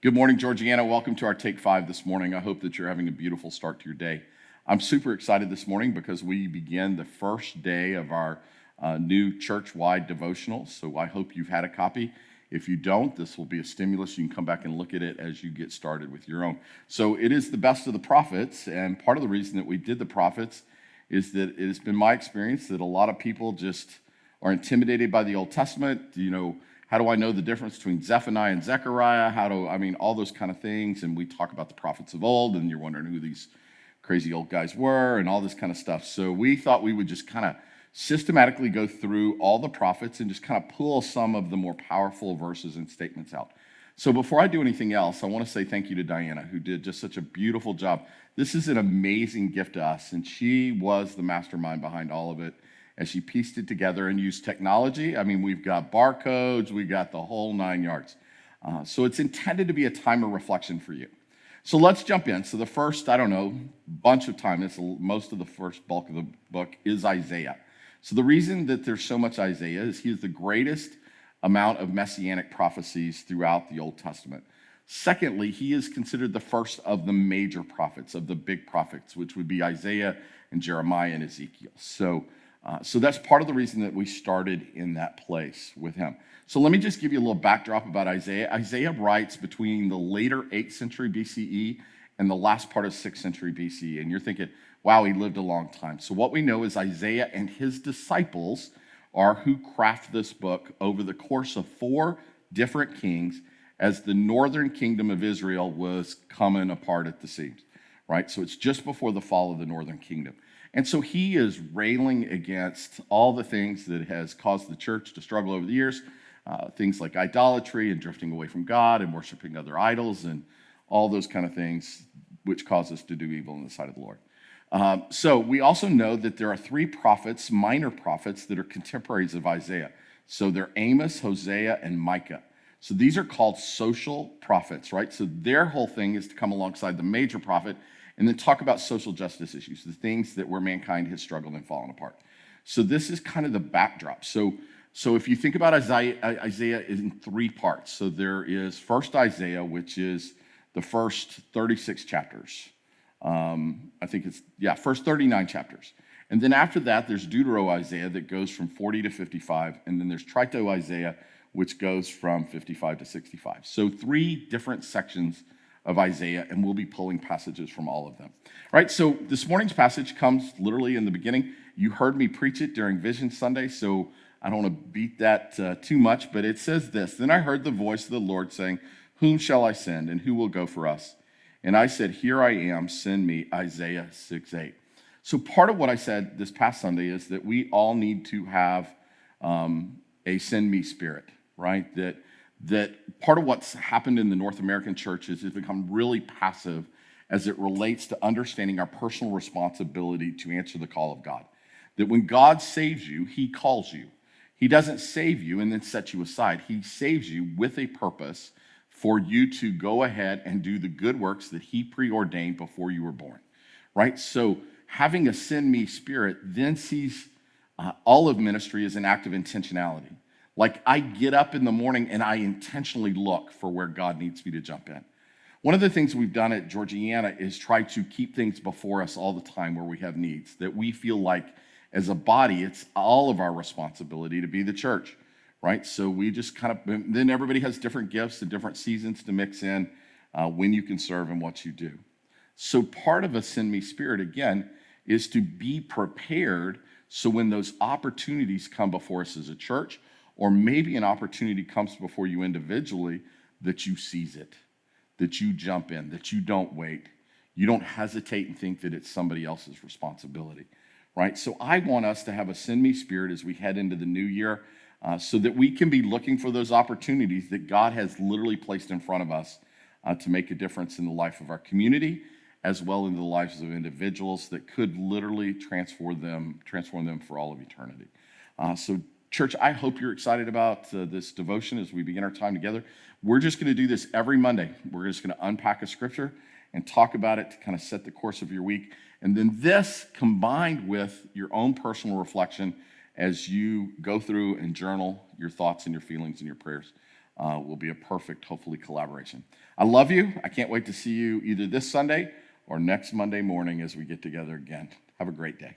Good morning, Georgiana. Welcome to our Take 5 this morning. I hope that you're having a beautiful start to your day. I'm super excited this morning because we begin the first day of our new church-wide devotional. So I hope you've had a copy. If you don't, this will be a stimulus. You can come back and look at it as you get started with your own. So it is the best of the prophets, and part of the reason that we did the prophets is that it has been my experience that a lot of people just are intimidated by the Old Testament. How do I know the difference between Zephaniah and Zechariah? All those kind of things. And we talk about the prophets of old, and you're wondering who these crazy old guys were and all this kind of stuff. So we thought we would just kind of systematically go through all the prophets and just kind of pull some of the more powerful verses and statements out. So before I do anything else, I want to say thank you to Diana, who did just such a beautiful job. This is an amazing gift to us, and she was the mastermind behind all of it as she pieced it together and used technology. We've got barcodes, we got the whole 9 yards. So it's intended to be a time of reflection for you. So let's jump in. So the first, bunch of time, most of the first bulk of the book is Isaiah. So the reason that there's so much Isaiah is he is the greatest amount of messianic prophecies throughout the Old Testament. Secondly, he is considered the first of the major prophets, of the big prophets, which would be Isaiah and Jeremiah and Ezekiel. So that's part of the reason that we started in that place with him. So let me just give you a little backdrop about Isaiah. Isaiah writes between the later 8th century BCE and the last part of 6th century BCE. And you're thinking, wow, he lived a long time. So what we know is Isaiah and his disciples are who craft this book over the course of 4 different kings as the northern kingdom of Israel was coming apart at the seams, right? So it's just before the fall of the northern kingdom. And so he is railing against all the things that has caused the church to struggle over the years, things like idolatry and drifting away from God and worshiping other idols and all those kind of things which cause us to do evil in the sight of the Lord. So we also know that there are 3 prophets, minor prophets, that are contemporaries of Isaiah. So they're Amos, Hosea, and Micah. So these are called social prophets, right? So their whole thing is to come alongside the major prophet and then talk about social justice issues, the things that where mankind has struggled and fallen apart. So this is kind of the backdrop. So if you think about Isaiah is in 3 parts. So there is first Isaiah, which is the first 36 chapters. First 39 chapters. And then after that, there's Deutero-Isaiah that goes from 40 to 55. And then there's Trito-Isaiah, which goes from 55 to 65. So 3 different sections of Isaiah, and we'll be pulling passages from all of them. Right, so this morning's passage comes literally in the beginning. You heard me preach it during Vision Sunday, so I don't want to beat that too much, but it says this: "Then I heard the voice of the Lord saying, 'Whom shall I send, and who will go for us?' And I said, 'Here I am, send me,'" Isaiah 6:8. So part of what I said this past Sunday is that we all need to have a send me spirit, right? That part of what's happened in the North American churches has become really passive as it relates to understanding our personal responsibility to answer the call of God. That when God saves you, he calls you. He doesn't save you and then set you aside. He saves you with a purpose for you to go ahead and do the good works that he preordained before you were born, right? So having a send me spirit then sees all of ministry as an act of intentionality. Like I get up in the morning and I intentionally look for where God needs me to jump in. One of the things we've done at Georgiana is try to keep things before us all the time where we have needs, that we feel like as a body, it's all of our responsibility to be the church, right? So we just then everybody has different gifts and different seasons to mix in when you can serve and what you do. So part of a send me spirit, again, is to be prepared so when those opportunities come before us as a church, or maybe an opportunity comes before you individually, that you seize it, that you jump in, that you don't wait. You don't hesitate and think that it's somebody else's responsibility, right? So I want us to have a send me spirit as we head into the new year so that we can be looking for those opportunities that God has literally placed in front of us to make a difference in the life of our community, as well in the lives of individuals that could literally transform them for all of eternity. So church, I hope you're excited about this devotion as we begin our time together. We're just going to do this every Monday. We're just going to unpack a scripture and talk about it to kind of set the course of your week. And then this combined with your own personal reflection as you go through and journal your thoughts and your feelings and your prayers will be a perfect, hopefully, collaboration. I love you. I can't wait to see you either this Sunday or next Monday morning as we get together again. Have a great day.